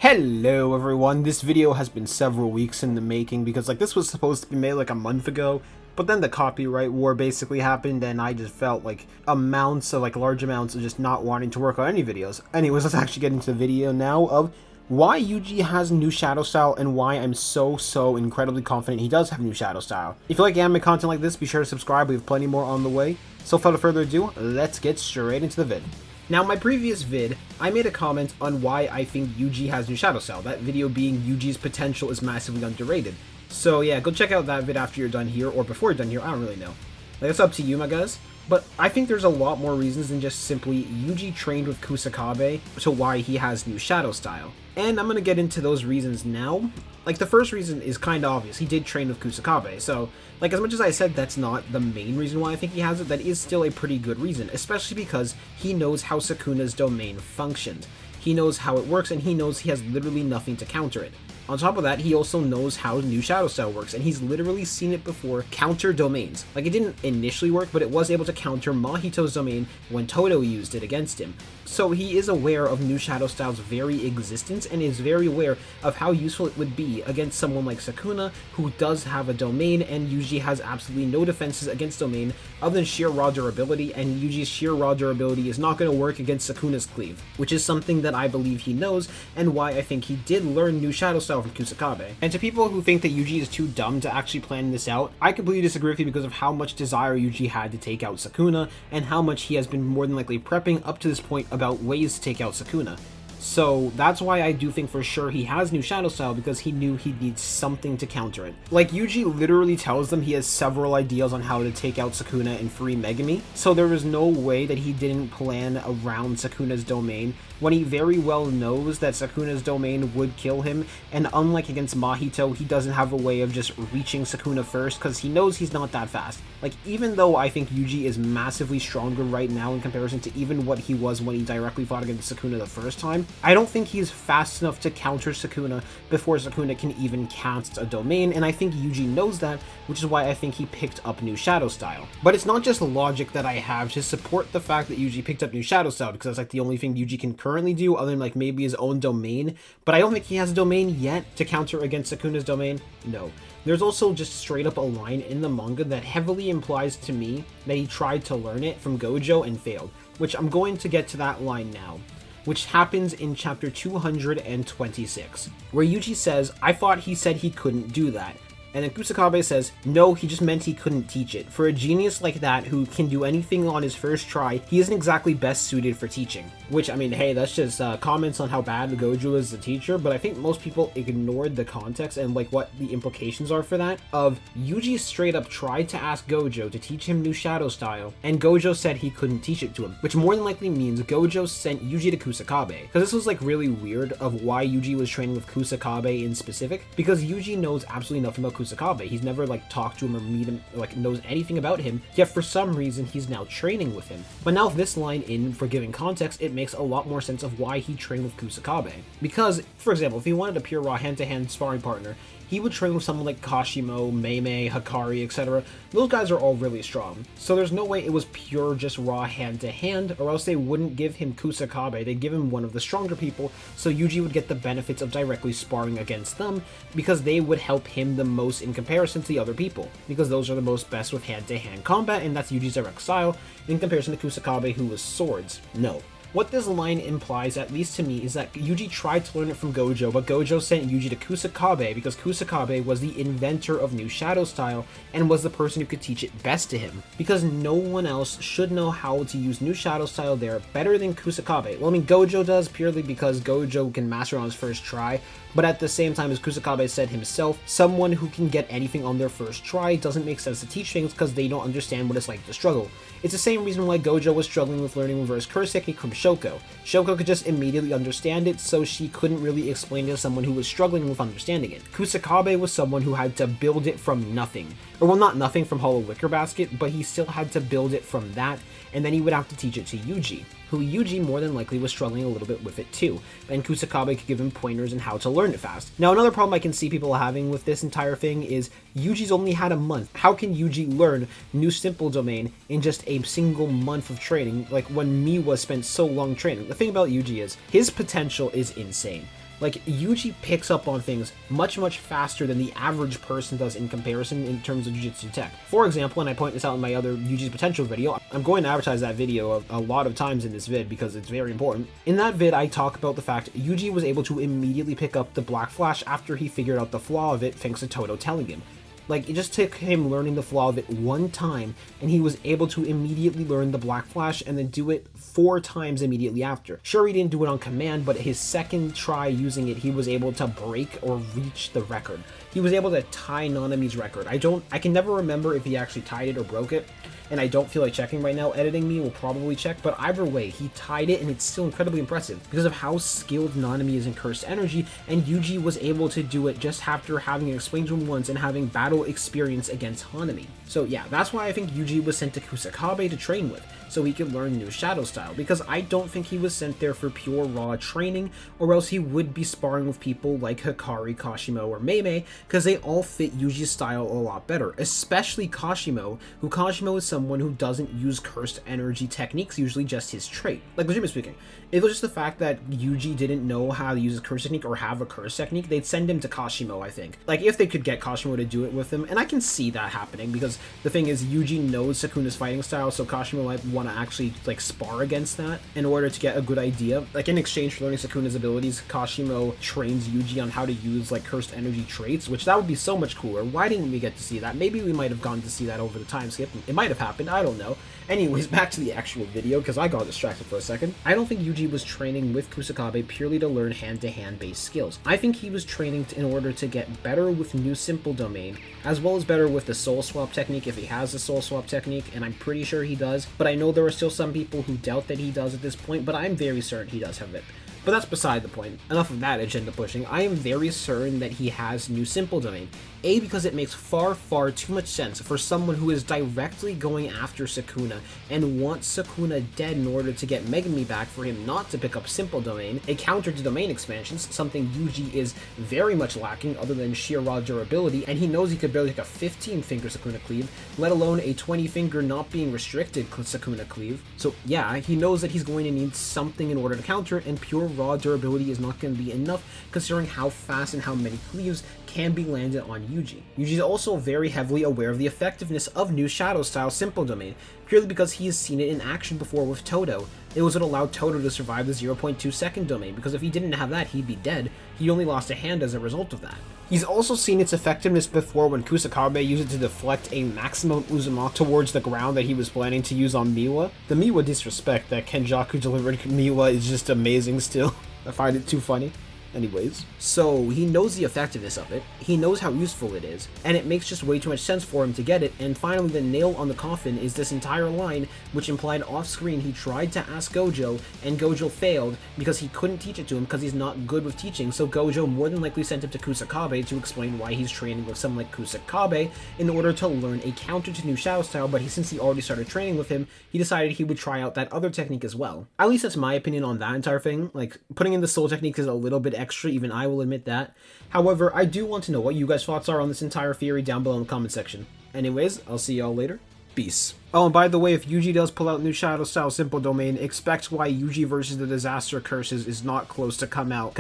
Hello everyone, this video has been several weeks in the making because this was supposed to be made a month ago, but then the copyright war basically happened and I just felt large amounts of just not wanting to work on any videos. Anyways, let's actually get into the video now of why Yuji has new shadow style and why I'm so incredibly confident he does have new shadow style. If you like anime content like this, be sure to subscribe, we have plenty more on the way. So without further ado, let's get straight into the vid. Now, my previous vid, I made a comment on why I think Yuji has new shadow style, that video being Yuji's potential is massively underrated. So yeah, go check out that vid after you're done here, or before you're done here, I don't really know. It's up to you, my guys. But I think there's a lot more reasons than just simply Yuji trained with Kusakabe to why he has new shadow style. And I'm gonna get into those reasons now. The first reason is kind of obvious, he did train with Kusakabe, so, as much as I said that's not the main reason why I think he has it, that is still a pretty good reason, especially because he knows how Sukuna's domain functions. He knows how it works, and he knows he has literally nothing to counter it. On top of that, he also knows how new shadow style works, and he's literally seen it before counter domains. It didn't initially work, but it was able to counter Mahito's domain when Todo used it against him. So he is aware of new shadow style's very existence, and is very aware of how useful it would be against someone like Sukuna, who does have a domain, and Yuji has absolutely no defenses against domain other than sheer raw durability, and Yuji's sheer raw durability is not going to work against Sukuna's cleave, which is something that I believe he knows, and why I think he did learn new shadow style from Kusakabe. And to people who think that Yuji is too dumb to actually plan this out, I completely disagree with you because of how much desire Yuji had to take out Sukuna, and how much he has been more than likely prepping up to this point about ways to take out Sukuna. So that's why I do think for sure he has new shadow style, because he knew he'd need something to counter it. Yuji literally tells them he has several ideas on how to take out Sukuna and free Megami, so there is no way that he didn't plan around Sukuna's domain, when he very well knows that Sukuna's domain would kill him, and unlike against Mahito, he doesn't have a way of just reaching Sukuna first, because he knows he's not that fast. Even though I think Yuji is massively stronger right now in comparison to even what he was when he directly fought against Sukuna the first time, I don't think he's fast enough to counter Sukuna before Sukuna can even cast a domain, and I think Yuji knows that, which is why I think he picked up new shadow style. But it's not just logic that I have to support the fact that Yuji picked up new shadow style, because that's the only thing Yuji can currently do other than maybe his own domain, but I don't think he has a domain yet to counter against Sukuna's domain. No. There's also just straight up a line in the manga that heavily implies to me that he tried to learn it from Gojo and failed, which I'm going to get to that line now, which happens in chapter 226, where Yuji says, "I thought he said he couldn't do that." And then Kusakabe says, "No, he just meant he couldn't teach it. For a genius like that who can do anything on his first try, he isn't exactly best suited for teaching." Which, hey, that's just comments on how bad Gojo is as a teacher, but I think most people ignored the context and what the implications are for that, of Yuji straight up tried to ask Gojo to teach him new shadow style, and Gojo said he couldn't teach it to him, which more than likely means Gojo sent Yuji to Kusakabe. Because this was really weird of why Yuji was training with Kusakabe in specific, because Yuji knows absolutely nothing about Kusakabe. He's never talked to him or meet him, knows anything about him, yet for some reason he's now training with him. But now with this line in for giving context, it makes a lot more sense of why he trained with Kusakabe. Because, for example, if he wanted a pure raw hand-to-hand sparring partner, he would train with someone like Kashimo, Meimei, Hakari, etc. Those guys are all really strong. So there's no way it was pure just raw hand-to-hand, or else they wouldn't give him Kusakabe, they'd give him one of the stronger people, so Yuji would get the benefits of directly sparring against them, because they would help him the most in comparison to the other people, because those are the most best with hand-to-hand combat, and that's Yuji's direct style, in comparison to Kusakabe, who was swords. No. What this line implies, at least to me, is that Yuji tried to learn it from Gojo, but Gojo sent Yuji to Kusakabe because Kusakabe was the inventor of new shadow style and was the person who could teach it best to him. Because no one else should know how to use new shadow style there better than Kusakabe. Well, Gojo does purely because Gojo can master it on his first try, but at the same time, as Kusakabe said himself, someone who can get anything on their first try doesn't make sense to teach things because they don't understand what it's like to struggle. It's the same reason why Gojo was struggling with learning reverse Kuroseki from Shoko. Shoko could just immediately understand it, so she couldn't really explain it to someone who was struggling with understanding it. Kusakabe was someone who had to build it from nothing. Or well, not nothing from Hollow Wicker Basket, but he still had to build it from that, and then he would have to teach it to Yuji, who Yuji more than likely was struggling a little bit with it too, and Kusakabe could give him pointers on how to learn it fast. Now, another problem I can see people having with this entire thing is Yuji's only had a month. How can Yuji learn new simple domain in just a single month of training, when Miwa spent so long training? The thing about Yuji is, his potential is insane. Like, Yuji picks up on things much faster than the average person does in comparison in terms of Jujutsu tech. For example, and I point this out in my other Yuji's Potential video, I'm going to advertise that video a lot of times in this vid because it's very important. In that vid, I talk about the fact Yuji was able to immediately pick up the Black Flash after he figured out the flaw of it thanks to Todo telling him. Like, it just took him learning the flaw of it one time, and he was able to immediately learn the Black Flash and then do it 4 times immediately after. Sure, he didn't do it on command, but his second try using it, he was able to break or reach the record. He was able to tie Nanami's record. I can never remember if he actually tied it or broke it, and I don't feel like checking right now. Editing me will probably check, but either way, he tied it, and it's still incredibly impressive because of how skilled Nanami is in Cursed Energy, and Yuji was able to do it just after having it explained to him once and having battle experience against Hanami. So yeah, that's why I think Yuji was sent to Kusakabe to train with, so he could learn new Shadow Style, because I don't think he was sent there for pure raw training, or else he would be sparring with people like Hikari, Kashimo, or Meimei, because they all fit Yuji's style a lot better, especially Kashimo, who Kashimo is someone who doesn't use Cursed Energy techniques, usually just his trait. Like, legitimately speaking, if it was just the fact that Yuji didn't know how to use a curse technique or have a curse technique, they'd send him to Kashimo, I think. Like, if they could get Kashimo to do it with him, and I can see that happening, because the thing is, Yuji knows Sukuna's fighting style, so Kashimo might want to actually, like, spar against that in order to get a good idea. Like, in exchange for learning Sukuna's abilities, Kashimo trains Yuji on how to use, like, Cursed Energy traits, which that would be so much cooler. Why didn't we get to see that? Maybe we might have gotten to see that over the time skip. It might have happened, I don't know. Anyways, back to the actual video, because I got distracted for a second. I don't think Yuji was training with Kusakabe purely to learn hand-to-hand based skills. I think he was training in order to get better with new Simple Domain, as well as better with the Soul Swap technique if he has the Soul Swap technique, and I'm pretty sure he does, but I know there are still some people who doubt that he does at this point, but I'm very certain he does have it. But that's beside the point. Enough of that agenda pushing. I am very certain that he has new Simple Domain. A, because it makes far too much sense for someone who is directly going after Sukuna and wants Sukuna dead in order to get Megami back for him not to pick up Simple Domain, a counter to domain expansions, something Yuji is very much lacking other than sheer raw durability, and he knows he could barely take a 15-finger Sukuna cleave, let alone a 20-finger not being restricted Sukuna cleave. So yeah, he knows that he's going to need something in order to counter it, and pure raw durability is not going to be enough considering how fast and how many cleaves can be landed on Yuji. Yuji is also very heavily aware of the effectiveness of new Shadow Style Simple Domain, purely because he has seen it in action before with Todo. It was what allowed Todo to survive the 0.2 second domain, because if he didn't have that, he'd be dead. He only lost a hand as a result of that. He's also seen its effectiveness before when Kusakabe used it to deflect a maximum Uzumaki towards the ground that he was planning to use on Miwa. The Miwa disrespect that Kenjaku delivered Miwa is just amazing still. I find it too funny. Anyways, so he knows the effectiveness of it, he knows how useful it is, and it makes just way too much sense for him to get it, and finally the nail on the coffin is this entire line, which implied off-screen he tried to ask Gojo, and Gojo failed because he couldn't teach it to him because he's not good with teaching, so Gojo more than likely sent him to Kusakabe to explain why he's training with someone like Kusakabe in order to learn a counter to new Shadow Style, but since he already started training with him, he decided he would try out that other technique as well. At least that's my opinion on that entire thing. Like, putting in the soul technique is a little bit extra, even I will admit that. However, I do want to know what you guys' thoughts are on this entire theory down below in the comment section. Anyways, I'll see y'all later. Peace. Oh, and by the way, if Yuji does pull out new Shadow Style Simple Domain, expect why Yuji versus the Disaster Curses is not close to come out.